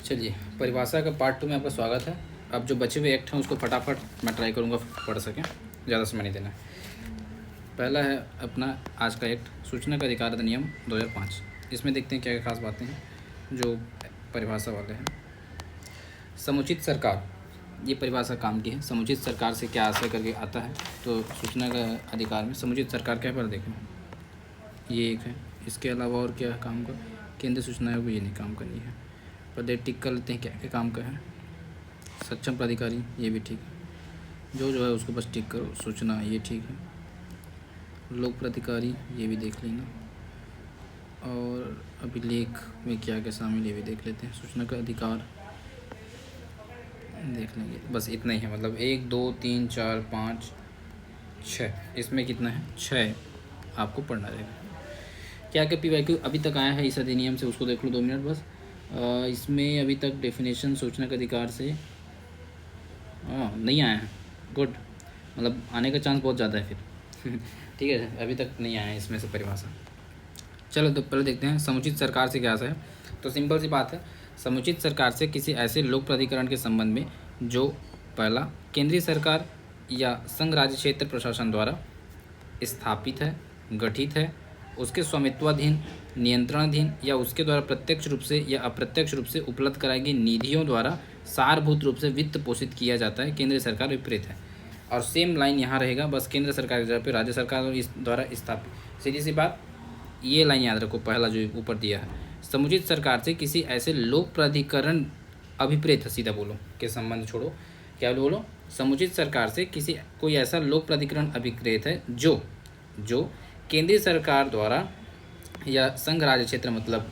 चलिए, परिभाषा का पार्ट 2 में आपका स्वागत है। अब जो बचे हुए एक्ट हैं उसको फटाफट मैं ट्राई करूँगा पढ़ सकें, ज़्यादा समय नहीं देना है। पहला है अपना आज का एक्ट, सूचना का अधिकार अधिनियम 2005। इसमें देखते हैं क्या क्या खास बातें हैं जो परिभाषा वाले हैं। समुचित सरकार, ये परिभाषा काम की है। समुचित सरकार से क्या आशय करके आता है, तो सूचना का अधिकार में समुचित सरकार क्या पर देखें, ये एक है। इसके अलावा और क्या है काम का, केंद्रीय सूचना आयोग, ये नहीं काम करनी है। पहले टिक कर लेते हैं क्या क्या काम का है। सक्षम प्राधिकारी, ये भी ठीक है, जो है उसको बस टिक करो। सूचना, ये ठीक है। लोक प्राधिकारी, ये भी देख लेना। और अभिलेख में क्या क्या शामिल, ये भी देख लेते हैं। सूचना का अधिकार देख लेंगे, बस इतना ही है। मतलब 1 2 3 4 5 6, इसमें कितना है, 6 आपको पढ़ना रहेगा। क्या क्या PYQ अभी तक आया है इस अधिनियम से, उसको देख लो 2 मिनट बस। इसमें अभी तक डेफिनेशन सूचना के अधिकार से नहीं आया है। गुड, मतलब आने का चांस बहुत ज़्यादा है फिर ठीक है, अभी तक नहीं आया है इसमें से परिभाषा। चलो तो पहले देखते हैं समुचित सरकार से क्या है। तो सिंपल सी बात है, समुचित सरकार से किसी ऐसे लोक प्राधिकरण के संबंध में जो पहला केंद्रीय सरकार या संघ राज्य क्षेत्र प्रशासन द्वारा स्थापित है, गठित है, उसके स्वामित्वाधीन, नियंत्रणाधीन या उसके द्वारा प्रत्यक्ष रूप से या अप्रत्यक्ष रूप से उपलब्ध कराई गई निधियों द्वारा सारभूत रूप से वित्त पोषित किया जाता है। केंद्र सरकार विपरीत है। और सेम लाइन यहाँ रहेगा, बस केंद्र सरकार की जगह पे राज्य सरकार इस द्वारा स्थापित। सीधी सी बात, ये लाइन याद रखो, पहला जो ऊपर दिया है, समुचित सरकार से किसी ऐसे लोक प्राधिकरण अभिप्रेत है, सीधा बोलो के संबंध छोड़ो, क्या बोलो, समुचित सरकार से किसी कोई ऐसा लोक प्राधिकरण अभिप्रेत है जो केंद्रीय सरकार द्वारा या संघ राज्य क्षेत्र, मतलब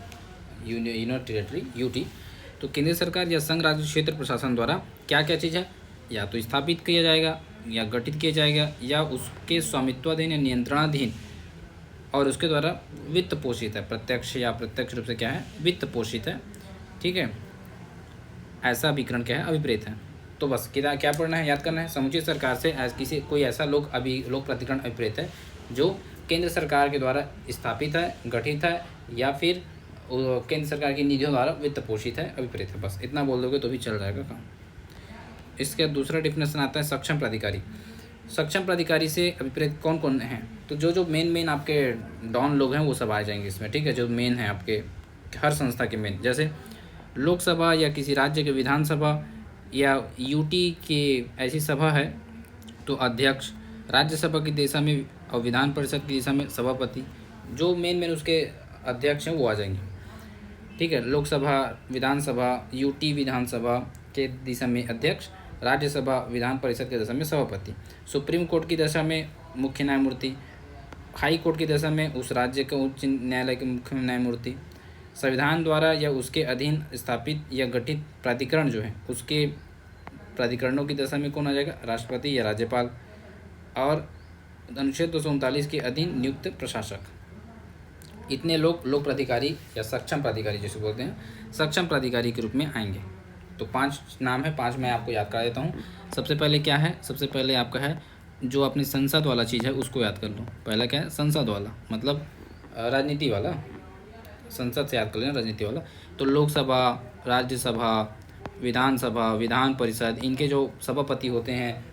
यूनियन टेरिटरी UT, तो केंद्रीय सरकार या संघ राज्य क्षेत्र प्रशासन द्वारा क्या क्या चीज़ है, या तो स्थापित किया जाएगा या गठित किया जाएगा या उसके स्वामित्वाधीन या नियंत्रणाधीन और उसके द्वारा वित्त पोषित है, प्रत्यक्ष या अप्रत्यक्ष रूप से क्या है, वित्त पोषित है। ठीक है, ऐसा अभिकरण क्या है, अभिप्रेत है। तो बस क्या पढ़ना है, याद करना है, समुचित सरकार से किसी कोई ऐसा लोक प्राधिकरण अभिप्रेत है जो केंद्र सरकार के द्वारा स्थापित है, गठित है या फिर केंद्र सरकार की निधियों द्वारा वित्त पोषित है, अभिप्रेत है। बस इतना बोल दोगे तो भी चल जाएगा काम। इसका दूसरा डिफिनेशन आता है सक्षम प्राधिकारी। सक्षम प्राधिकारी से अभिप्रेत कौन कौन हैं, तो जो मेन आपके डॉन लोग हैं वो सब आ जाएंगे इसमें। ठीक है, जो मेन है आपके हर संस्था के मेन, जैसे लोकसभा या किसी राज्य के विधानसभा या UT की ऐसी सभा है तो अध्यक्ष, राज्यसभा की दिशा में और विधान परिषद की दिशा में सभापति, जो मेन उसके अध्यक्ष हैं वो आ जाएंगे। ठीक है, लोकसभा, विधानसभा, UT विधानसभा के दिशा में अध्यक्ष, राज्यसभा, विधान परिषद के दिशा में सभापति, सुप्रीम कोर्ट की दिशा में मुख्य न्यायमूर्ति, हाई कोर्ट की दिशा में उस राज्य के उच्च न्यायालय के मुख्य न्यायमूर्ति, संविधान द्वारा या उसके अधीन स्थापित या गठित प्राधिकरण जो है उसके प्राधिकरणों की दशा में कौन आ जाएगा, राष्ट्रपति या राज्यपाल, और अनुच्छेद 239 के अधीन नियुक्त प्रशासक। इतने लोग प्राधिकारी या सक्षम प्राधिकारी जैसे बोलते हैं, सक्षम प्राधिकारी के रूप में आएंगे। तो 5 नाम है, 5 मैं आपको याद करा देता हूँ। सबसे पहले क्या है, सबसे पहले आपका है जो अपनी संसद वाला चीज़ है उसको याद कर लो। पहला क्या है, संसद वाला, मतलब राजनीति वाला, संसद से याद कर लेना, राजनीति वाला। तो लोकसभा, राज्यसभा, विधानसभा, विधान परिषद, इनके जो सभापति होते हैं,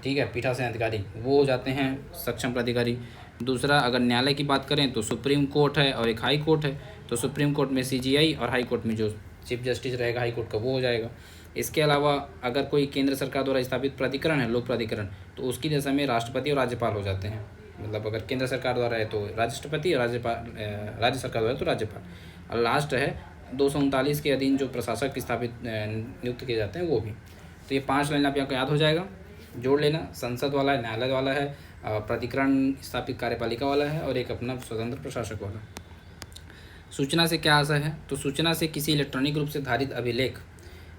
ठीक है, पीठासीन अधिकारी, वो हो जाते हैं सक्षम प्राधिकारी। दूसरा, अगर न्यायालय की बात करें तो सुप्रीम कोर्ट है और एक हाई कोर्ट है। तो सुप्रीम कोर्ट में CGI और हाई कोर्ट में जो चीफ जस्टिस रहेगा हाई कोर्ट का वो हो जाएगा। इसके अलावा अगर कोई केंद्र सरकार द्वारा स्थापित प्राधिकरण है, लोक प्राधिकरण, तो उसकी दशा में राष्ट्रपति और राज्यपाल हो जाते हैं। मतलब अगर केंद्र सरकार द्वारा है तो राष्ट्रपति और राज्य सरकार द्वारा तो राज्यपाल। और लास्ट है 239 के अधीन जो प्रशासक स्थापित नियुक्त किए जाते हैं वो भी। तो ये 5 लाइन आप यहाँ याद हो जाएगा, जोड़ लेना। संसद वाला है, न्यायालय वाला है, प्राधिकरण स्थापित कार्यपालिका वाला है और एक अपना स्वतंत्र प्रशासक वाला। सूचना से क्या आशय है, तो सूचना से किसी इलेक्ट्रॉनिक रूप से धारित अभिलेख,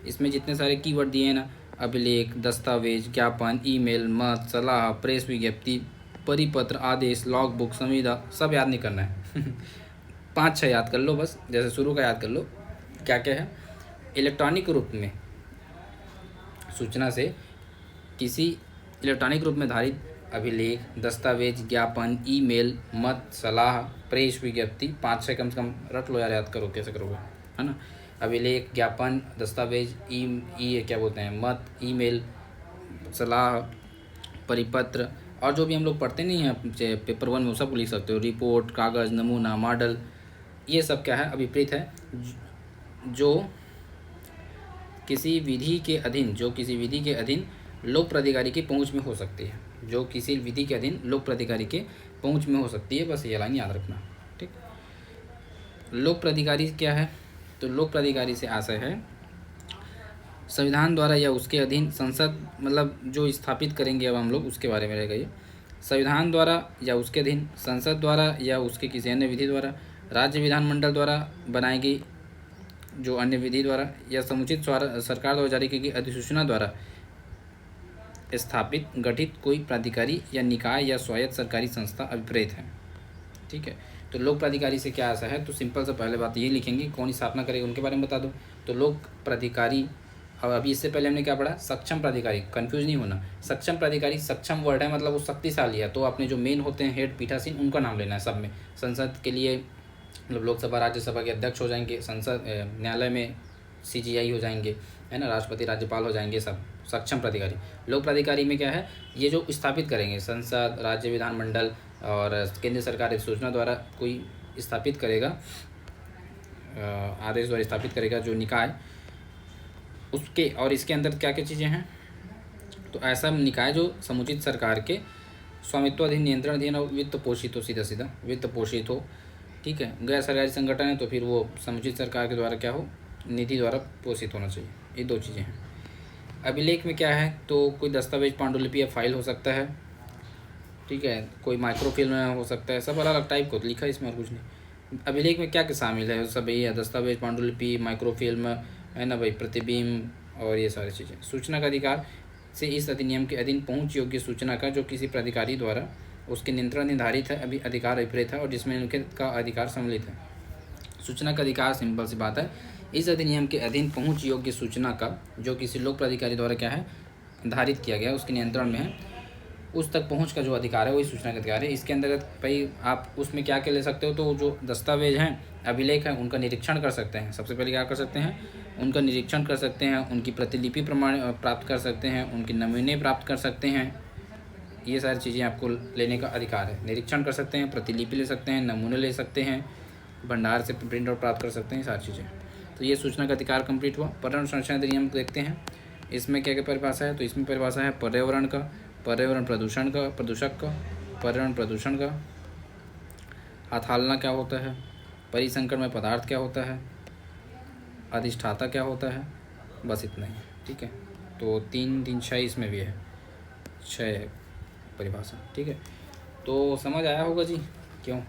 इसमें जितने सारे कीवर्ड दिए हैं ना, अभिलेख, दस्तावेज, ज्ञापन, ईमेल, मत, सलाह, प्रेस विज्ञप्ति, परिपत्र, आदेश, लॉग बुक, संविदा, सब याद नहीं करना है 5-6 याद कर लो बस, जैसे शुरू का याद कर लो। क्या क्या है, इलेक्ट्रॉनिक रूप में सूचना से किसी इलेक्ट्रॉनिक रूप में धारित अभिलेख, दस्तावेज, ज्ञापन, ईमेल, मत, सलाह, प्रेस विज्ञप्ति, 5-6 कम से कम रट लो यार, याद करो कैसे करोगे, है ना। अभिलेख, ज्ञापन, दस्तावेज, ई क्या बोलते हैं, मत, ईमेल, सलाह, परिपत्र, और जो भी हम लोग पढ़ते नहीं हैं पेपर 1 में, वो सब लिख सकते हो। रिपोर्ट, कागज़, नमूना, मॉडल, ये सब क्या है, अभिप्रेत है, जो किसी विधि के अधीन लोक प्राधिकारी की पहुंच में हो सकती है, जो किसी विधि के अधीन लोक प्राधिकारी के पहुंच में हो सकती है। बस ये लाइन याद रखना, ठीक। लोक प्राधिकारी क्या है, तो लोक प्राधिकारी से आशय है संविधान द्वारा या उसके अधीन संसद, मतलब जो स्थापित करेंगे अब हम लोग उसके बारे में रहेगा ये। संविधान द्वारा या उसके अधीन, संसद द्वारा या उसके किसी अन्य विधि द्वारा, राज्य विधानमंडल द्वारा बनाई गई जो अन्य विधि द्वारा, या समुचित सरकार द्वारा जारी की गई अधिसूचना द्वारा स्थापित गठित कोई प्राधिकारी या निकाय या स्वायत्त सरकारी संस्था अभिप्रेत है, ठीक है। तो लोक प्राधिकारी से क्या आशा है, तो सिंपल से पहले बात ये लिखेंगे कौन स्थापना करेगा उनके बारे में बता दो। तो लोक प्राधिकारी, अब अभी इससे पहले हमने क्या पढ़ा, सक्षम प्राधिकारी, कंफ्यूज नहीं होना। सक्षम प्राधिकारी, सक्षम वर्ड है मतलब वो शक्तिशाली है, तो अपने जो मेन होते हैं हेड पीठासीन उनका नाम लेना है सब में। संसद के लिए मतलब लोकसभा राज्यसभा के अध्यक्ष हो जाएंगे, संसद न्यायालय में CGI हो जाएंगे, है ना, राष्ट्रपति राज्यपाल हो जाएंगे, सब सक्षम प्राधिकारी। लोक प्राधिकारी में क्या है, ये जो स्थापित करेंगे संसद, राज्य विधानमंडल और केंद्र सरकार एक सूचना द्वारा कोई स्थापित करेगा, आदेश द्वारा स्थापित करेगा जो निकाय, उसके और इसके अंदर क्या क्या चीज़ें हैं, तो ऐसा निकाय जो समुचित सरकार के स्वामित्वाधीन, नियंत्रण अधीन और वित्त पोषित हो, सीधा वित्त पोषित हो, ठीक है। गैर सरकारी संगठन है तो फिर वो समुचित सरकार के द्वारा क्या हो, निधि द्वारा पोषित होना चाहिए। ये 2 चीज़ें हैं। अभिलेख में क्या है, तो कोई दस्तावेज, पांडुलिपि या फाइल हो सकता है, ठीक है। कोई माइक्रोफिल्म हो सकता है, सब अलग अलग टाइप को लिखा है इसमें और कुछ नहीं। अभिलेख में क्या क्या शामिल है, सब यही है, दस्तावेज, पांडुलिपि, माइक्रोफिल्म, है ना भाई, प्रतिबिंब और ये सारी चीज़ें। सूचना का अधिकार से इस अधिनियम के अधीन पहुंच योग्य सूचना का जो किसी प्राधिकारी द्वारा उसके नियंत्रण निर्धारित है, अभी अधिकार अभिप्रेत है और जिसमें उनके का अधिकार सम्मिलित है। सूचना का अधिकार सिंपल सी बात है, इस अधिनियम के अधीन पहुंच योग्य सूचना का जो किसी लोक प्राधिकारी द्वारा क्या है, निर्धारित किया गया, उसके नियंत्रण में है, उस तक पहुंच का जो अधिकार है वही सूचना का अधिकार है। इसके अंतर्गत भाई आप उसमें क्या क्या ले सकते हो, तो जो दस्तावेज हैं, अभिलेख हैं, उनका निरीक्षण कर सकते हैं। सबसे पहले क्या कर सकते हैं, उनका निरीक्षण कर सकते हैं, उनकी प्रतिलिपि प्रमाण प्राप्त कर सकते हैं, उनके नमूने प्राप्त कर सकते हैं। ये सारी चीज़ें आपको लेने का अधिकार है। निरीक्षण कर सकते हैं, प्रतिलिपि ले सकते हैं, नमूने ले सकते हैं, भंडार से प्रिंट आउट प्राप्त कर सकते हैं, सारी चीज़ें। तो ये सूचना का अधिकार कंप्लीट हुआ। पर्यावरण संरक्षण अधिनियम देखते हैं, इसमें क्या क्या परिभाषा है, तो इसमें परिभाषा है पर्यावरण का, पर्यावरण प्रदूषण का, प्रदूषक का, पर्यावरण प्रदूषण का, हाथालना क्या होता है, परिसंकटमय पदार्थ क्या होता है, अधिष्ठाता क्या होता है, बस इतना ही, ठीक है। तो 3, 3, 6 इसमें भी है, 6 परिभाषा, ठीक है। तो समझ आया होगा जी, क्यों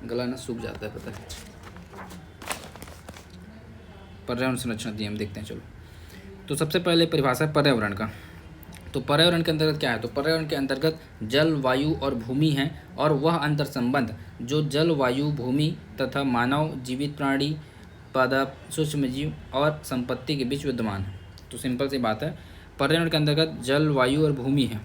गला ना सूख जाता है पता है। पर्यावरण संरक्षण अधिनियम देखते हैं, चलो। तो सबसे पहले परिभाषा है पर्यावरण का। तो पर्यावरण के अंतर्गत क्या है, तो पर्यावरण के अंतर्गत जल, वायु और भूमि है, और वह अंतर संबंध जो जल, वायु, भूमि तथा मानव, जीवित प्राणी, पादप, सूक्ष्मजीव और संपत्ति के बीच विद्यमान है। तो सिंपल सी बात है, पर्यावरण के अंतर्गत जल, वायु और भूमि है।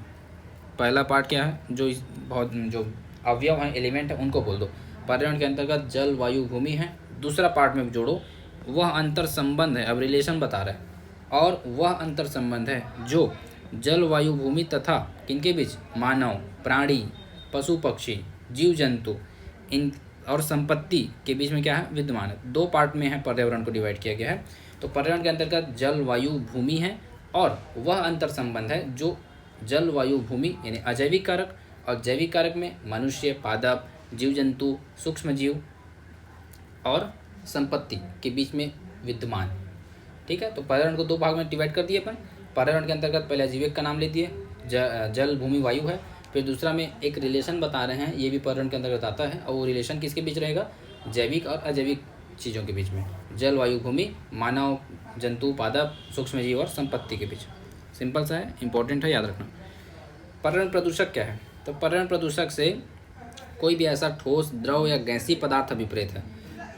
पहला पार्ट क्या है, जो अवयव हैं, एलिमेंट है, उनको बोल दो। पर्यावरण के अंतर्गत जल, वायु, भूमि है। दूसरा पार्ट में जोड़ो, वह अंतर संबंध है, अब रिलेशन बता रहा है, और वह अंतर संबंध है जो जल, वायु, भूमि तथा किनके बीच, मानव, प्राणी, पशु पक्षी, जीव जंतु इन और संपत्ति के बीच में क्या है, विद्यमान है। 2 पार्ट में है पर्यावरण को डिवाइड किया गया है। तो पर्यावरण के अंतर्गत जल, वायु, भूमि है, और वह अंतर संबंध है जो जल, वायु, भूमि यानी अजैविक कारक, और जैविक कारक में मनुष्य, पादप, जीव जंतु, सूक्ष्म जीव और संपत्ति के बीच में विद्यमान, ठीक है। तो पर्यावरण को 2 भाग में डिवाइड कर दिए अपन। पर्यावरण के अंतर्गत पहले अजीविक का नाम ले दिए, जल, भूमि, वायु है। फिर दूसरा में एक रिलेशन बता रहे हैं, ये भी पर्यावरण के अंतर्गत आता है, और वो रिलेशन किसके बीच रहेगा, जैविक और अजैविक चीज़ों के बीच में, जल, वायु, भूमि, मानव, जंतु, पादप, सूक्ष्म जीव और संपत्ति के बीच। सिंपल सा है, इंपॉर्टेंट है, याद रखना। पर्यावरण प्रदूषक क्या है, तो पर्यावरण प्रदूषक से कोई भी ऐसा ठोस, द्रव या गैसीय पदार्थ अभिप्रेत है।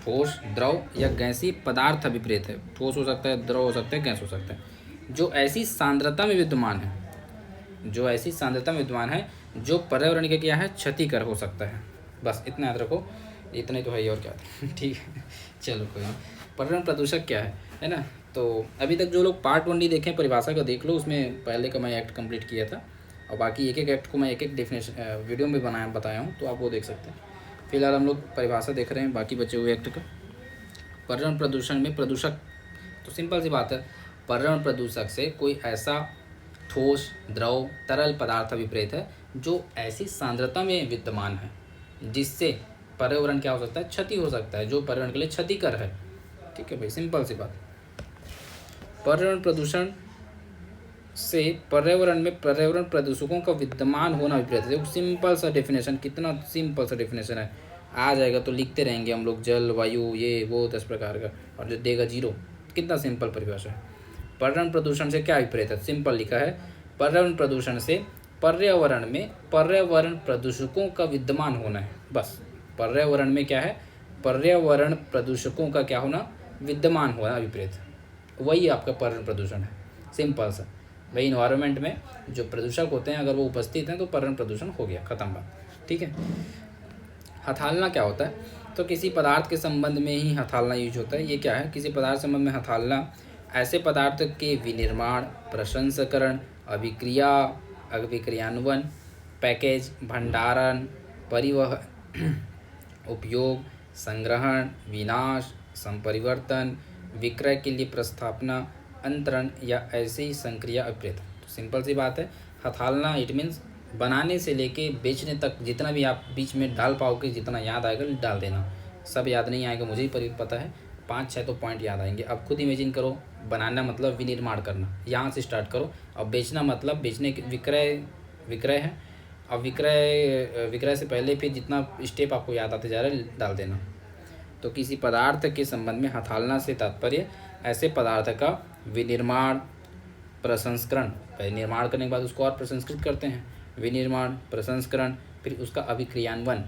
ठोस, द्रव या गैसीय पदार्थ अभिप्रेत है। ठोस हो सकता है, द्रव हो सकता है, गैस हो सकता है, जो ऐसी सांद्रता में विद्यमान है, जो पर्यावरण के क्या है, क्षतिकर हो सकता है। बस इतना याद रखो। इतने तो है ही और क्या ठीक है, चलो कोई नहीं। पर्यावरण प्रदूषक क्या है ना। तो अभी तक जो लोग पार्ट 1 देखें परिभाषा का देख लो, उसमें पहले का मैं एक्ट कंप्लीट किया था, और बाकी एक एक एक्ट को मैं एक एक डेफिनेशन वीडियो में बताया हूँ, तो आप वो देख सकते हैं। फिलहाल हम लोग परिभाषा देख रहे हैं बाकी बचे हुए एक्ट का। पर्यावरण प्रदूषण में प्रदूषक, तो सिंपल सी बात है, पर्यावरण प्रदूषक से कोई ऐसा ठोस, द्रव, तरल पदार्थ अभिप्रेत है जो ऐसी सांद्रता में विद्यमान है जिससे पर्यावरण क्या हो सकता है, क्षति हो सकता है, जो पर्यावरण के लिए क्षतिकर है। ठीक है भाई, सिंपल सी बात। पर्यावरण प्रदूषण से पर्यावरण में पर्यावरण प्रदूषकों का विद्यमान होना अभिप्रेत है। सिंपल सा डेफिनेशन, कितना सिंपल सा डेफिनेशन है, आ जाएगा तो लिखते रहेंगे हम लोग, जल, वायु, ये वो 10 प्रकार का, और जो देगा 0। कितना सिंपल परिभाषा है। पर्यावरण प्रदूषण से क्या अभिप्रेत है, सिंपल लिखा है, पर्यावरण प्रदूषण से पर्यावरण में पर्यावरण प्रदूषकों का विद्यमान होना है, बस। पर्यावरण में क्या है, पर्यावरण प्रदूषकों का क्या होना, विद्यमान होना अभिप्रेत, वही आपका पर्यावरण प्रदूषण है। सिंपल सा भाई, इन्वायरमेंट में जो प्रदूषक होते हैं अगर वो उपस्थित हैं तो पर्यावरण प्रदूषण हो गया, खत्म बात। ठीक है। हथालना क्या होता है, तो किसी पदार्थ के संबंध में ही हथालना यूज होता है। ये क्या है, किसी पदार्थ संबंध में हथालना ऐसे पदार्थ के विनिर्माण, प्रसंस्करण, अभिक्रिया, अभिक्रियान्वयन, पैकेज, भंडारण, परिवहन, उपयोग, संग्रहण, विनाश, संपरिवर्तन, विक्रय के लिए प्रस्थापना, अंतरण या ऐसे ही संक्रिया अभिप्रेत। तो सिंपल सी बात है, हथालना इट मीन्स बनाने से लेके बेचने तक जितना भी आप बीच में डाल पाओगे, जितना याद आएगा डाल देना। सब याद नहीं आएगा, मुझे ही पता है, 5-6 तो पॉइंट याद आएंगे। अब खुद इमेजिन करो, बनाना मतलब विनिर्माण करना, यहाँ से स्टार्ट करो। अब बेचना मतलब बेचने के विक्रय है। अब विक्रय से पहले फिर जितना स्टेप आपको याद आते जा रहा है डाल देना। तो किसी पदार्थ के संबंध में हथालना से तात्पर्य ऐसे पदार्थ का विनिर्माण, प्रसंस्करण, पहले निर्माण करने के बाद उसको और प्रसंस्कृत करते हैं, विनिर्माण, प्रसंस्करण, फिर उसका अभिक्रियान्वयन,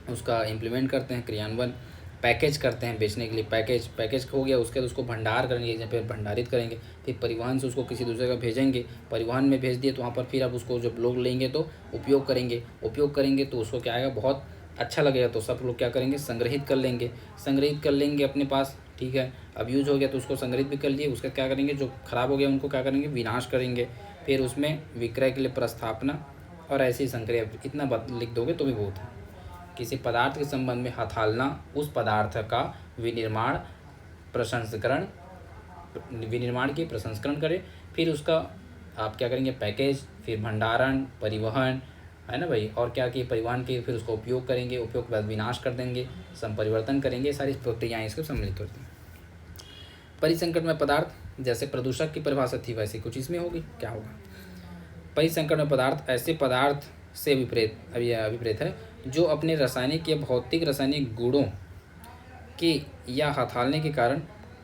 उसका इम्प्लीमेंट करते हैं, क्रियान्वयन, पैकेज करते हैं बेचने के लिए, पैकेज हो गया, उसके बाद उसको भंडार करेंगे, फिर भंडारित करेंगे, फिर परिवहन से उसको किसी दूसरे का भेजेंगे, परिवहन में भेज दिए तो वहाँ पर फिर अब उसको जब लोग लेंगे तो उपयोग करेंगे तो उसको क्या आएगा, बहुत अच्छा लगेगा, तो सब लोग क्या करेंगे, संग्रहित कर लेंगे अपने पास। ठीक है, अब यूज हो गया तो उसको संग्रहित भी कर लिए, उसका क्या करेंगे, जो खराब हो गया उनको क्या करेंगे, विनाश करेंगे, फिर उसमें विक्रय के लिए प्रस्थापना और ऐसी संक्रिया। इतना लिख दोगे तो भी बहुत है। किसी पदार्थ के संबंध में हथालना उस पदार्थ का विनिर्माण की प्रसंस्करण करें, फिर उसका आप क्या करेंगे, पैकेज, फिर भंडारण, परिवहन, है ना भाई, और क्या कि परिवहन के फिर उसका उपयोग करेंगे, उपयोग के बाद विनाश कर देंगे, संपरिवर्तन करेंगे, सारी प्रक्रियाएँ इसको सम्मिलित होती हैं। परिसंकट में पदार्थ, जैसे प्रदूषक की परिभाषा थी वैसे कुछ इसमें होगी, क्या होगा। परिसंकट में पदार्थ ऐसे पदार्थ से अभिप्रेत है जो अपने रासायनिक या भौतिक रासायनिक गुणों के या हथालने के कारण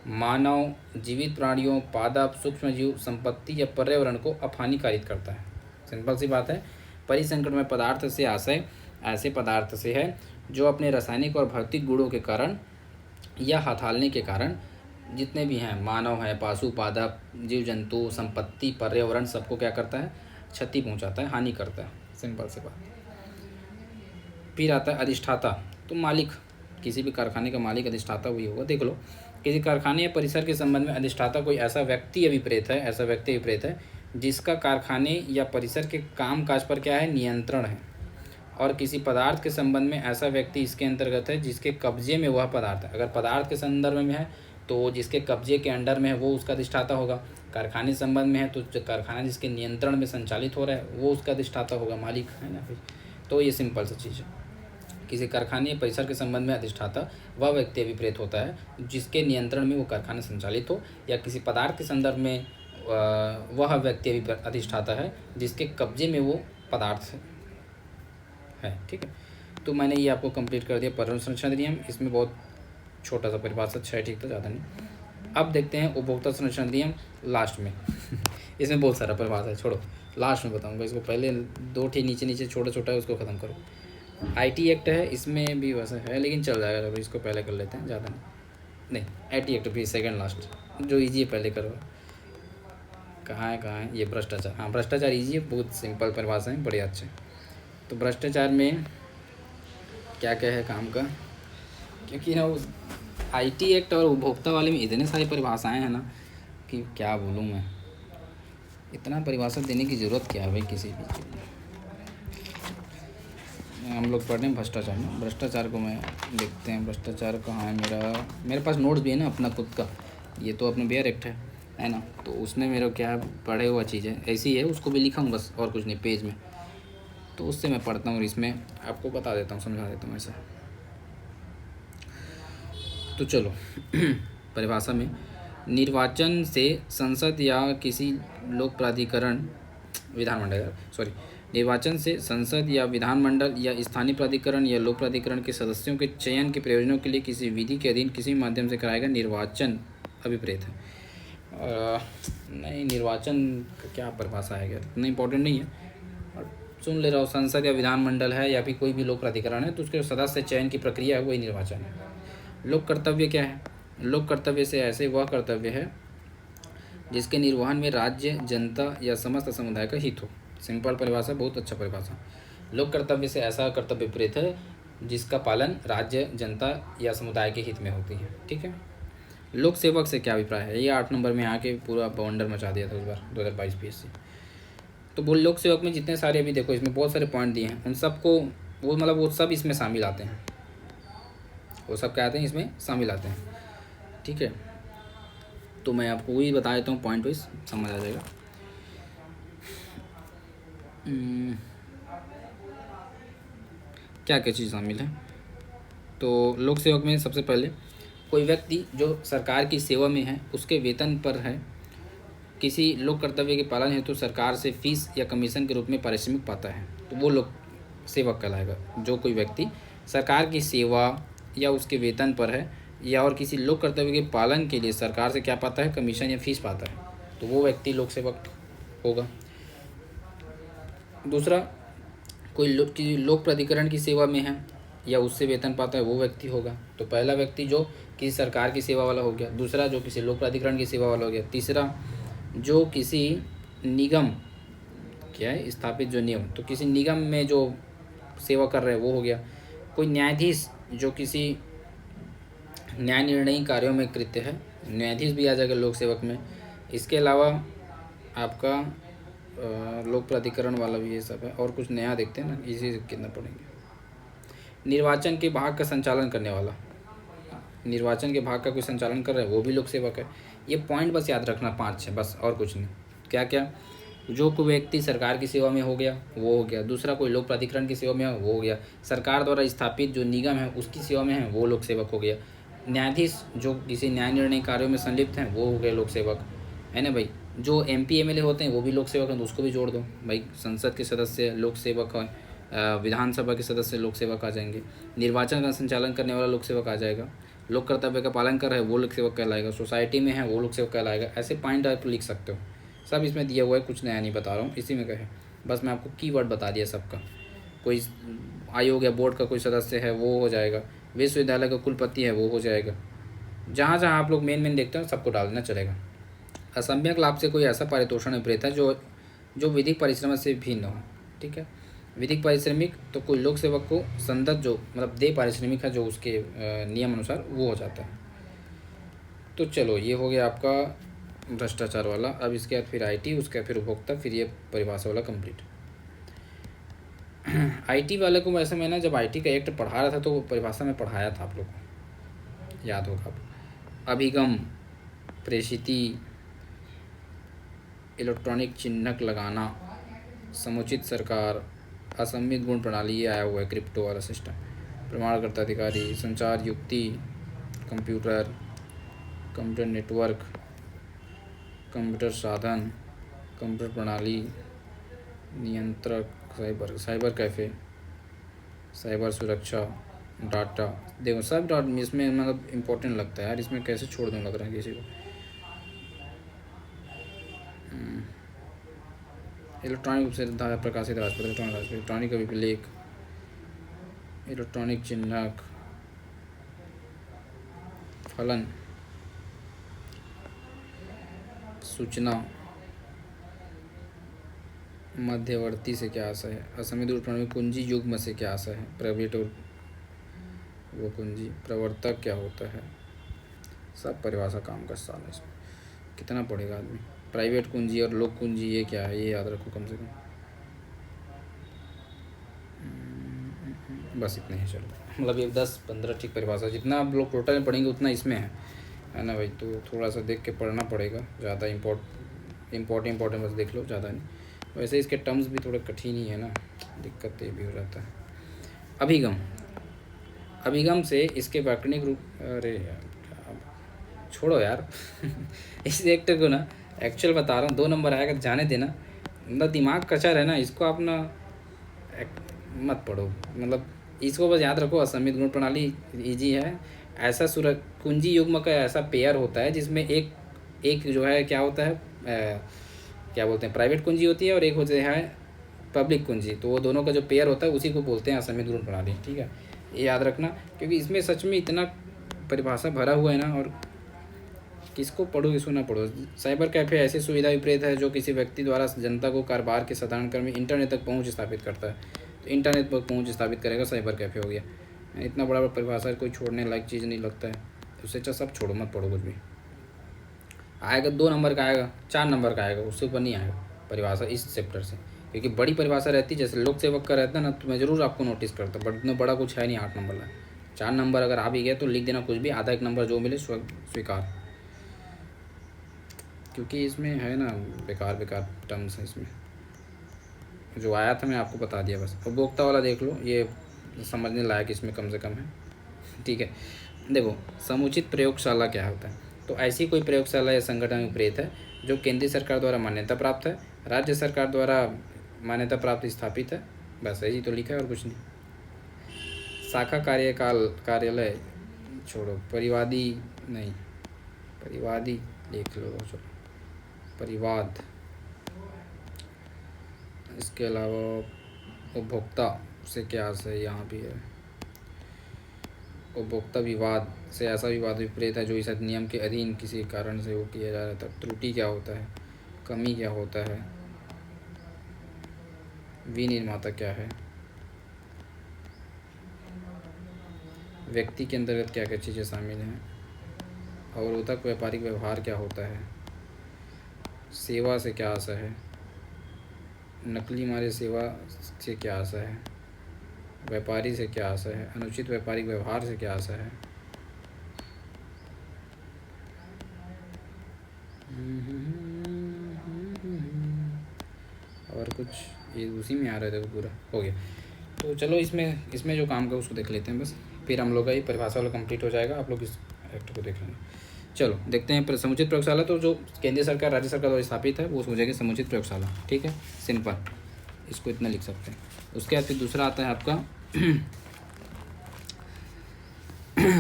मानव, जीवित प्राणियों, पादप, सूक्ष्मजीव, संपत्ति या पर्यावरण को अपहानिकारित करता है। सिंपल सी बात है, परिसंकट में पदार्थ से आशय ऐसे पदार्थ से है जो अपने रासायनिक और भौतिक गुणों के कारण या हथालने के कारण जितने भी हैं, मानव है, पशु, पादप, जीव जंतु, संपत्ति, पर्यावरण, सबको क्या करता है, क्षति पहुंचाता है, हानि करता है। सिंपल सी बात। फिर आता है अधिष्ठाता, तो मालिक, किसी भी कारखाने का मालिक अधिष्ठाता वही होगा। देख लो, किसी कारखाने या परिसर के संबंध में अधिष्ठाता कोई ऐसा व्यक्ति अभिप्रेत है जिसका कारखाने या परिसर के काम काज पर क्या है, नियंत्रण है। और किसी पदार्थ के संबंध में ऐसा व्यक्ति इसके अंतर्गत है जिसके कब्जे में वह पदार्थ है। अगर पदार्थ के संदर्भ में है तो जिसके कब्जे के अंडर में है वो उसका अधिष्ठाता होगा। कारखाने संबंध में है तो जो कारखाना जिसके नियंत्रण में संचालित हो रहा है वो उसका अधिष्ठाता होगा, मालिक, है ना फिर। तो ये सिंपल सी चीज़ है। किसी कारखाने या परिसर के संबंध में अधिष्ठाता वह व्यक्ति अभिप्रेत होता है जिसके नियंत्रण में वो कारखाना संचालित हो, या किसी पदार्थ के संदर्भ में वह व्यक्ति अधिष्ठाता है जिसके कब्जे में वो पदार्थ है। ठीक है, तो मैंने ये आपको कंप्लीट कर दिया पर्यावरण संरक्षण अधिनियम। इसमें बहुत छोटा सा परिभाषा, 6 ठीक था, ज़्यादा नहीं। अब देखते हैं उपभोक्ता संरक्षण अधिनियम लास्ट में इसमें बहुत सारा परिभाषा है, छोड़ो लास्ट में बताऊंगा इसको, पहले 2 नीचे छोटा है उसको ख़त्म करो। आईटी एक्ट है, इसमें भी वैसा है लेकिन चल जाएगा, जब इसको पहले कर लेते हैं, ज़्यादा नहीं। आईटी एक्ट भी सेकंड लास्ट, जो ईजी है पहले करो। कहाँ है ये भ्रष्टाचार, हाँ भ्रष्टाचार ईजी है, बहुत सिंपल परिभाषा है, बड़े अच्छे। तो भ्रष्टाचार में क्या क्या है काम का, क्योंकि ना वो आईटी एक्ट और उपभोक्ता वाले में इतने सारी परिभाषाएं हैं ना कि क्या बोलूँ मैं। इतना परिभाषा देने की ज़रूरत क्या है भाई किसी भी चीज़ में। हम लोग पढ़ रहे हैं भ्रष्टाचार में, भ्रष्टाचार को मैं देखते हैं। भ्रष्टाचार कहाँ है मेरे पास नोट्स भी है ना अपना खुद का। ये तो अपना बेयर एक्ट है ना, तो उसमें मेरा क्या पढ़े हुआ चीज़ है ऐसी है, उसको भी लिखा हूँ बस, और कुछ नहीं पेज में। तो उससे मैं पढ़ता हूँ और इसमें आपको बता देता हूँ, समझा देता हूँ ऐसा। तो चलो परिभाषा में, निर्वाचन से संसद या किसी लोक प्राधिकरण विधानमंडल सॉरी निर्वाचन से संसद या विधानमंडल या स्थानीय प्राधिकरण या लोक प्राधिकरण के सदस्यों के चयन के प्रयोजनों के लिए किसी विधि के अधीन किसी माध्यम से कराएगा निर्वाचन अभिप्रेत है। नहीं, निर्वाचन का क्या परिभाषा है, इतना इंपॉर्टेंट नहीं है, और सुन ले रहा हूँ। संसद या विधानमंडल है या फिर कोई भी लोक प्राधिकरण है तो उसके सदस्य चयन की प्रक्रिया है, वही निर्वाचन है। लोक कर्तव्य क्या है? लोक कर्तव्य से ऐसे वह कर्तव्य है जिसके निर्वहन में राज्य, जनता या समस्त समुदाय का हित हो। सिंपल परिभाषा, बहुत अच्छा परिभाषा। लोक कर्तव्य से ऐसा कर्तव्य प्रेरित है जिसका पालन राज्य, जनता या समुदाय के हित में होती है। ठीक है। लोक सेवक से क्या अभिप्राय है? ये 8 नंबर में आके पूरा बवंडर मचा दिया था उस बार 2022 PSC। तो वो लोक सेवक में जितने सारे, अभी देखो इसमें बहुत सारे पॉइंट दिए हैं, उन सबको वो सब इसमें शामिल आते हैं। वो सब क्या आते हैं इसमें शामिल आते हैं। ठीक है, तो मैं आपको वही बता देता हूँ पॉइंट वाइज, समझ आ जाएगा। क्या क्या चीज़ शामिल है? तो लोक सेवक में सबसे पहले कोई व्यक्ति जो सरकार की सेवा में है, उसके वेतन पर है, किसी लोक कर्तव्य के पालन हेतु सरकार से फीस या कमीशन के रूप में पारिश्रमिक पाता है, तो वो लोक सेवक कहलाएगा। जो कोई व्यक्ति सरकार की सेवा या उसके वेतन पर है या और किसी लोक कर्तव्य के पालन के लिए सरकार से क्या पाता है, कमीशन या फीस पाता है, तो वो व्यक्ति लोक सेवक होगा। दूसरा, कोई लोक प्राधिकरण की सेवा में है या उससे वेतन पाता है, वो व्यक्ति होगा। तो पहला व्यक्ति जो किसी सरकार की सेवा वाला हो गया, दूसरा जो किसी लोक प्राधिकरण की सेवा वाला हो गया, तीसरा जो किसी निगम, क्या है, स्थापित जो नियम, तो किसी निगम में जो सेवा कर रहे हैं वो हो गया। कोई न्यायाधीश जो किसी न्याय निर्णयी कार्यों में कृत्य है, न्यायाधीश भी आ जाएगा लोक सेवक में। इसके अलावा आपका लोक प्राधिकरण वाला भी ये सब है। और कुछ नया देखते हैं ना, इसी से कितना पढ़ेंगे। निर्वाचन के भाग का संचालन करने वाला, निर्वाचन के भाग का कोई संचालन कर रहा है, वो भी लोक सेवक है। ये पॉइंट बस याद रखना, 5-6 बस, और कुछ नहीं। क्या क्या? जो कोई व्यक्ति सरकार की सेवा में हो गया वो हो गया, दूसरा कोई लोक प्राधिकरण की सेवा में है वो हो गया, सरकार द्वारा स्थापित जो निगम है उसकी सेवा में है वो लोक सेवक हो गया, न्यायाधीश जो किसी न्याय निर्णय कार्यों में संलिप्त हैं वो हो गए लोक सेवक, है ना भाई। जो MP MLA होते हैं वो भी लोक सेवक हैं, तो उसको भी जोड़ दो भाई। संसद के सदस्य लोक सेवक हैं, विधानसभा के सदस्य लोक सेवक आ जाएंगे, निर्वाचन का संचालन करने वाला लोक सेवक आ जाएगा, लोक कर्तव्य का पालन कर रहे हैं वो लोक सेवक कहलाएगा, सोसाइटी में है वो लोक सेवक कहलाएगा। ऐसे पॉइंट आप लिख सकते हो, सब इसमें दिया हुआ है, कुछ नया नहीं बता रहा हूँ, इसी में कहे बस मैं आपको कीवर्ड बता दिया सबका। कोई आयोग या बोर्ड का कोई सदस्य है वो हो जाएगा, विश्वविद्यालय का कुलपति है वो हो जाएगा। जहाँ जहाँ आप लोग मेन देखते हो सबको डाल देना चलेगा। असम्यक लाभ से कोई ऐसा पारितोषण विपरीत है जो विधिक परिश्रम से भिन्न हो। ठीक है, विधिक पारिश्रमिक तो कोई लोक सेवक को संदत जो मतलब दे पारिश्रमिक है जो उसके नियम अनुसार वो हो जाता है। तो चलो ये हो गया आपका भ्रष्टाचार वाला। अब इसके बाद फिर IT, उसके बाद फिर उपभोक्ता, फिर ये परिभाषा वाला कंप्लीट। IT वाले को वैसे मैं ना जब IT का एक्ट पढ़ा रहा था तो परिभाषा में पढ़ाया था, आप लोग को याद होगा। अभिगम, प्रेषिती, इलेक्ट्रॉनिक चिन्हक लगाना, समुचित सरकार, असमित गुण प्रणाली, ये आया हुआ है क्रिप्टो वाला सिस्टम, प्रमाणकर्ता अधिकारी, संचार युक्ति, कंप्यूटर नेटवर्क, कंप्यूटर साधन, कंप्यूटर प्रणाली, नियंत्रक, साइबर कैफ़े, साइबर सुरक्षा, डाटा। देखो सब डाटा इसमें मतलब इम्पोर्टेंट लगता है यार, इसमें कैसे छोड़ दूँ लग रहा है किसी को। इलेक्ट्रॉनिक रूप से प्रकाशित राजपत्र, इलेक्ट्रॉनिक अभिलेख, इलेक्ट्रॉनिक चिन्हक, फलन, सूचना, मध्यवर्ती से क्या आशय है, असमित प्रणाली, कुंजी युग्म से क्या आशय है, प्राइवेट और वो कुंजी प्रवर्तक क्या होता है, सब परिभाषा काम का साल है इसमें। कितना पढ़ेगा आदमी। प्राइवेट कुंजी और लोक कुंजी ये क्या है, ये याद रखो कम से कम। बस इतने ही, चलो मतलब ये 10-15 ठीक परिभाषा, जितना आप लोग टोटल में पढ़ेंगे उतना इसमें है ना भाई। तो थोड़ा सा देख के पढ़ना पड़ेगा, ज़्यादा इम्पोर्टेंट बस देख लो, ज़्यादा नहीं। वैसे इसके टर्म्स भी थोड़े कठिन ही है ना, दिक्कत ये भी हो जाता है। अभिगम से इसके व्याकरणिक रूप, अरे यार छोड़ो यार इस एक्टर को ना एक्चुअल बता रहा हूँ, 2 नंबर आएगा जाने देना, मतलब दिमाग कचर है ना, इसको आप ना मत पढ़ो, मतलब इसको बस याद रखो। असमित गुण प्रणाली इजी है। ऐसा कुंजी युग्म का ऐसा पेयर होता है जिसमें एक जो है क्या होता है, क्या बोलते हैं, प्राइवेट कुंजी होती है और एक होते है पब्लिक कुंजी। तो वो दोनों का जो पेयर होता है उसी को बोलते हैं असमित गुण प्रणाली। ठीक है, ये याद रखना, क्योंकि इसमें सच में इतना परिभाषा भरा हुआ है ना, और किसको पढ़ो किसको ना पढ़ो। साइबर कैफ़े ऐसी सुविधा विपरीत है जो किसी व्यक्ति द्वारा जनता को कारोबार के साधारण क्रम में इंटरनेट तक पहुंच स्थापित करता है। तो इंटरनेट पर पहुंच स्थापित करेगा साइबर कैफ़े हो गया। इतना बड़ा परिभाषा कोई छोड़ने लायक चीज़ नहीं लगता है, उससे अच्छा सब छोड़ो, मत पढ़ो कुछ भी। आएगा 2 नंबर का आएगा, 4 नंबर का आएगा, उससे ऊपर नहीं आएगा परिभाषा इस चैप्टर से, क्योंकि बड़ी परिभाषा रहती है। जैसे लोक सेवक का रहता है ना, तो मैं ज़रूर आपको नोटिस करता, बट इतना बड़ा कुछ है नहीं 8 नंबर का। 4 नंबर अगर आ भी गया तो लिख देना कुछ भी, आधा 1 नंबर जो मिले स्वीकार, क्योंकि इसमें है ना बेकार टर्म्स है इसमें। जो आया था मैं आपको बता दिया बस। उपभोक्ता वाला देख लो, ये समझने लायक इसमें कम से कम है। ठीक है, देखो समुचित प्रयोगशाला क्या होता है। तो ऐसी कोई प्रयोगशाला या संगठन विपरीत है जो केंद्रीय सरकार द्वारा मान्यता प्राप्त है, राज्य सरकार द्वारा मान्यता प्राप्त स्थापित है। बस यही तो लिखा है और कुछ नहीं। शाखा कार्यालय छोड़ो, परिवादी नहीं, परिवादी देख लो, चलो परिवाद। इसके अलावा उपभोक्ता से क्या है, यहाँ भी है उपभोक्ता विवाद से ऐसा विवाद विपरीत है जो इस अधिनियम के अधीन किसी कारण से वो किया जा रहा था। त्रुटि क्या होता है, कमी क्या होता है, विनिर्माता क्या है, व्यक्ति के अंतर्गत क्या क्या चीज़ें शामिल हैं, अवरोधक व्यापारिक व्यवहार क्या होता है, सेवा से क्या आशा है, नकली मारे सेवा से क्या आशा है, व्यापारी से क्या आशा है, अनुचित व्यापारिक व्यवहार से क्या आशा है। और कुछ ये उसी में आ रहा था, पूरा हो गया। तो चलो इसमें जो काम का उसको देख लेते हैं बस, फिर हम लोग का ये परिभाषा वाला कंप्लीट हो जाएगा, आप लोग इस एक्ट को देख लेंगे। चलो देखते हैं समुचित प्रयोगशाला। तो जो केंद्रीय सरकार राज्य सरकार द्वारा स्थापित है वो हो जाएगी समुचित प्रयोगशाला। ठीक है, सिंपल, इसको इतना लिख सकते हैं। उसके बाद फिर दूसरा आता है आपका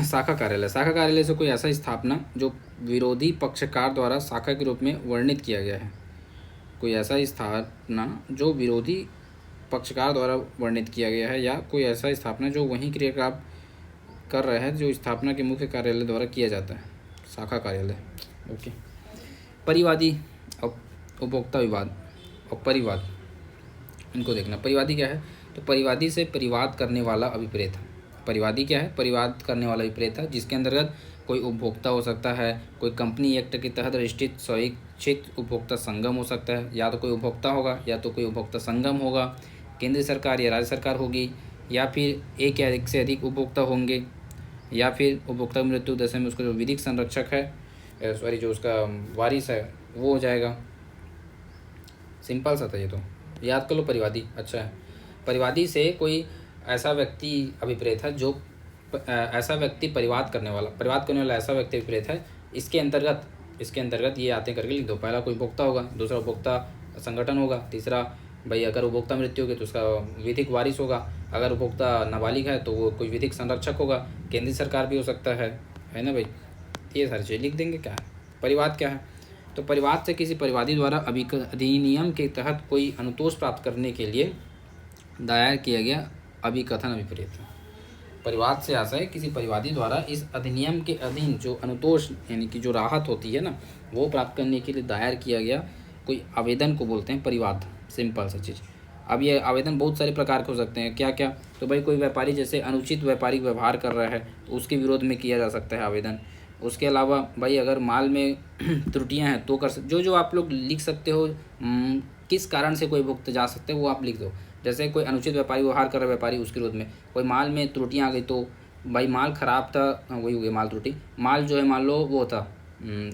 शाखा कार्यालय। शाखा कार्यालय से कोई ऐसा स्थापना जो विरोधी पक्षकार द्वारा शाखा के रूप में वर्णित किया गया है। कोई ऐसा स्थापना जो विरोधी पक्षकार द्वारा वर्णित किया गया है, या कोई ऐसा स्थापना जो वही क्रियाकलाप कर रहा है जो स्थापना के मुख्य कार्यालय द्वारा किया जाता है, शाखा कार्यालय। ओके, परिवादी, उपभोक्ता विवाद और परिवाद, इनको देखना। परिवादी क्या है, तो परिवादी से परिवाद करने वाला अभिप्रेत है। परिवादी क्या है, परिवाद करने वाला विपरीत है, जिसके अंतर्गत कोई उपभोक्ता हो सकता है, कोई कंपनी एक्ट के तहत रजिस्ट्रेट स्वैच्छिक उपभोक्ता संगम हो सकता है, या तो कोई उपभोक्ता होगा या तो कोई उपभोक्ता संगम होगा, केंद्र सरकार या राज्य सरकार होगी, या फिर एक या एक से अधिक उपभोक्ता होंगे, या फिर उपभोक्ता मृत्यु दशा में उसका जो विधिक संरक्षक है, जो उसका वारिस है वो हो जाएगा। सिंपल सा था ये, तो याद कर लो परिवादी। अच्छा है, परिवादी से कोई ऐसा व्यक्ति अभिप्रेत है जो ऐसा व्यक्ति परिवाद करने वाला ऐसा व्यक्ति अभिप्रेत है। इसके अंतर्गत ये आते करके लिख दो। पहला कोई उपभोक्ता होगा, दूसरा उपभोक्ता संगठन होगा, तीसरा भाई अगर उपभोक्ता मृत्यु होगी तो उसका विधिक वारिस होगा, अगर उपभोक्ता नाबालिग है तो वो कोई विधिक संरक्षक होगा, केंद्रीय सरकार भी हो सकता है ना भाई। ये सारी चीज़ लिख देंगे। क्या है परिवाद, क्या है, तो परिवाद से किसी परिवादी द्वारा अधिनियम के तहत कोई अनुतोष प्राप्त करने के लिए दायर किया गया अभिकथन अभिप्रेत है। परिवाद से आशा है किसी परिवादी द्वारा इस अधिनियम के अधीन जो अनुतोष यानी कि जो राहत होती है ना, वो प्राप्त करने के लिए दायर किया गया कोई आवेदन को बोलते हैं परिवाद। सिंपल सा चीज़। अब ये आवेदन बहुत सारे प्रकार के हो सकते हैं, क्या क्या, तो भाई कोई व्यापारी जैसे अनुचित व्यापारिक व्यवहार कर रहा है तो उसके विरोध में किया जा सकता है आवेदन। उसके अलावा भाई अगर माल में त्रुटियां हैं तो जो जो आप लोग लिख सकते हो, किस कारण से कोई उपभोक्ता जा सकते हैं वो आप लिख दो। जैसे कोई अनुचित व्यापारी व्यवहार कर रहा है व्यापारी, उसके विरोध में कोई माल में त्रुटियाँ आ गई तो भाई माल ख़राब था, वही हो गया माल त्रुटि, माल जो है मान लो वो था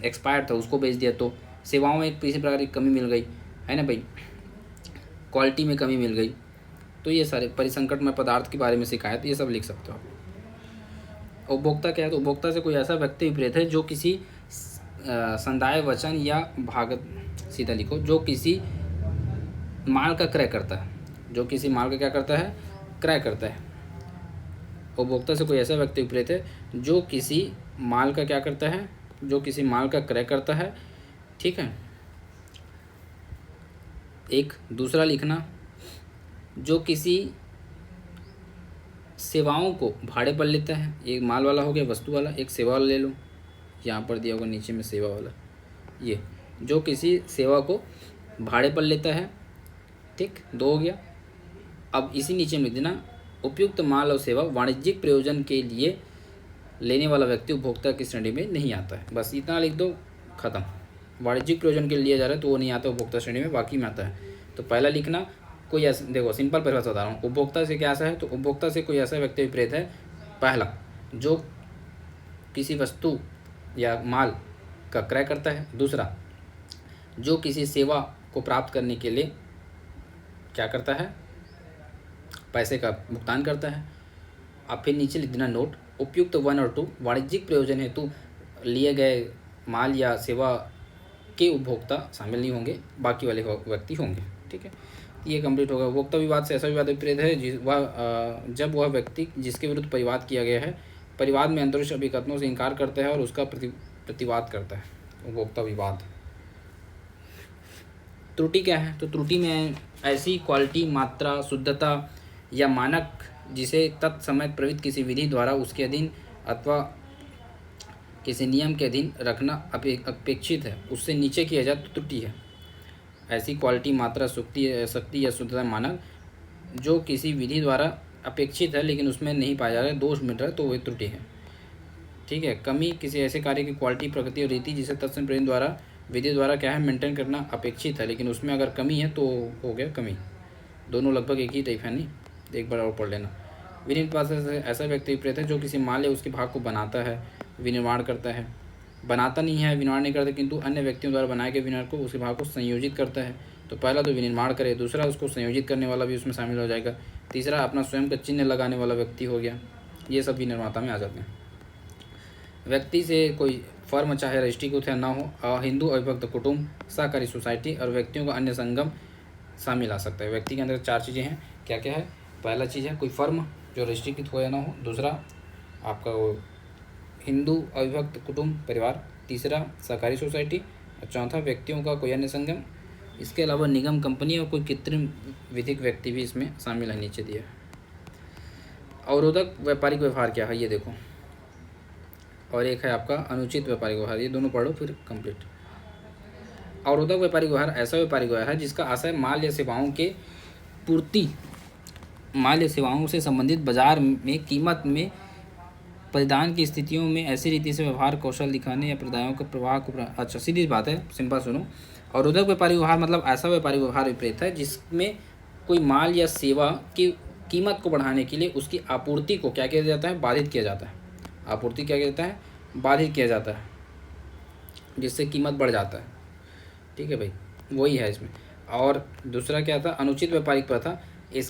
एक्सपायर्ड था, उसको बेच दिया, तो सेवाओं में किसी प्रकार की कमी मिल गई है ना भाई, क्वालिटी में कमी मिल गई, तो ये सारे परिसंकट में पदार्थ के बारे में शिकायत, ये सब लिख सकते हो। उपभोक्ता क्या है, तो उपभोक्ता से कोई ऐसा व्यक्ति विपरीत है जो किसी संदाय वचन या भागत, सीधा लिखो, जो किसी माल का क्रय करता है, जो किसी माल का क्या करता है, क्रय करता है। उपभोक्ता से कोई ऐसा व्यक्ति विपरीत है जो किसी माल का क्या करता है, जो किसी माल का क्रय करता है, ठीक है। एक दूसरा लिखना, जो किसी सेवाओं को भाड़े पर लेता है, एक माल वाला हो गया, वस्तु वाला, एक सेवा वाला ले लो, यहाँ पर दिया होगा नीचे में सेवा वाला, ये जो किसी सेवा को भाड़े पर लेता है, ठीक, दो हो गया। अब इसी नीचे में लिख देना, उपयुक्त माल और सेवा वाणिज्यिक प्रयोजन के लिए लेने वाला व्यक्ति उपभोक्ता की श्रेणी में नहीं आता है, बस इतना लिख दो, खत्म। वाणिज्यिक प्रयोजन के लिए लिया जा रहा है तो वो नहीं आता उपभोक्ता श्रेणी में, बाकी में आता है। तो पहला लिखना, कोई ऐसा, देखो सिंपल परिभाषा बता रहा हूँ, उपभोक्ता से क्या ऐसा है, तो उपभोक्ता से कोई ऐसा व्यक्ति विपरीत है, पहला जो किसी वस्तु या माल का क्रय करता है, दूसरा जो किसी सेवा को प्राप्त करने के लिए क्या करता है, पैसे का भुगतान करता है। अब फिर नीचे लिख देना नोट, उपयुक्त 1 और 2 वाणिज्यिक प्रयोजन हेतु लिए गए माल या सेवा के उपभोक्ता शामिल नहीं होंगे, बाकी वाले व्यक्ति होंगे, ठीक है। ये कंप्लीट होगा। उपभोक्ता विवाद से ऐसा विवाद विपरीत है जब वह व्यक्ति जिसके विरुद्ध परिवाद किया गया है परिवाद में अंतरिक्ष अभिकथनों से इनकार करता है और उसका प्रतिवाद करता है, उपभोक्ता विवाद। त्रुटि क्या है, तो त्रुटि में ऐसी क्वालिटी, मात्रा, शुद्धता या मानक जिसे तत्समय प्रवृत्त किसी विधि द्वारा उसके अधीन अथवा किसी नियम के अधीन रखना अपेक्षित है, उससे नीचे किया जाए तो त्रुटि है। ऐसी क्वालिटी, मात्रा, शक्ति या शुद्धता, मानक जो किसी विधि द्वारा अपेक्षित है लेकिन उसमें नहीं पाया जा रहा है, दोष मिल रहा है, तो वह त्रुटि है, ठीक है। कमी किसी ऐसे कार्य की क्वालिटी, प्रकृति और रीति जिसे तत्समय प्रवृत्ति द्वारा विधि द्वारा क्या है मेंटेन करना अपेक्षित है लेकिन उसमें अगर कमी है तो हो गया कमी। दोनों लगभग एक ही टाइप है, नहीं, एक बार और पढ़ लेना। विनिर्मित पास ऐसा व्यक्ति विपरीत है जो किसी माल या उसके भाग को बनाता है, विनिर्माण करता है, बनाता नहीं है, विनिर्माण नहीं करता, किंतु अन्य व्यक्तियों द्वारा बनाए गए विनिर्माण को, उसके भाग को संयोजित करता है। तो पहला तो विनिर्माण करे, दूसरा उसको संयोजित करने वाला भी उसमें शामिल हो जाएगा, तीसरा अपना स्वयं का चिन्ह लगाने वाला व्यक्ति हो गया। ये सब भी निर्माता में आ जाते हैं। व्यक्ति से कोई फर्म चाहे रजिस्ट्रीकृत है ना हो, हिंदू अविभक्त कुटुंब, सहकारी सोसाइटी और व्यक्तियों का अन्य संगम शामिल आ सकता है। व्यक्ति के अंदर 4 चीज़ें हैं, क्या क्या है, पहला चीज़ है कोई फर्म जो रजिस्ट्रीकृत हो या ना हो, दूसरा आपका वो हिंदू अविभक्त कुटुंब परिवार, तीसरा सहकारी सोसाइटी और चौथा व्यक्तियों का कोई अन्य संगम। इसके अलावा निगम, कंपनी और कोई कृत्रिम विधिक व्यक्ति भी इसमें शामिल है, नीचे दिया। अवरोधक व्यापारिक व्यवहार क्या है ये देखो, और एक है आपका अनुचित व्यापारिक व्यवहार, ये दोनों पढ़ो फिर कंप्लीट। अवरोधक व्यापारिक व्यवहार ऐसा व्यापारिक व्यवहार है जिसका आशय माल या सेवाओं के पूर्ति, माल या सेवाओं से संबंधित बाजार में कीमत में परिधान की स्थितियों में ऐसी रीति से व्यवहार कौशल दिखाने या प्रदायों के प्रवाह को अच्छा सीधी बात है, सिंपल सुनो। अवरोधक व्यापारिक व्यवहार मतलब ऐसा व्यापारिक व्यवहार विपरीत है जिसमें कोई माल या सेवा की कीमत को बढ़ाने के लिए उसकी आपूर्ति को क्या किया जाता है, बाधित किया जाता है। आपूर्ति क्या किया जाता है, बाधित किया जाता है, जिससे कीमत बढ़ जाता है, ठीक है भाई, वही है इसमें। और दूसरा क्या था, अनुचित व्यापारिक प्रथा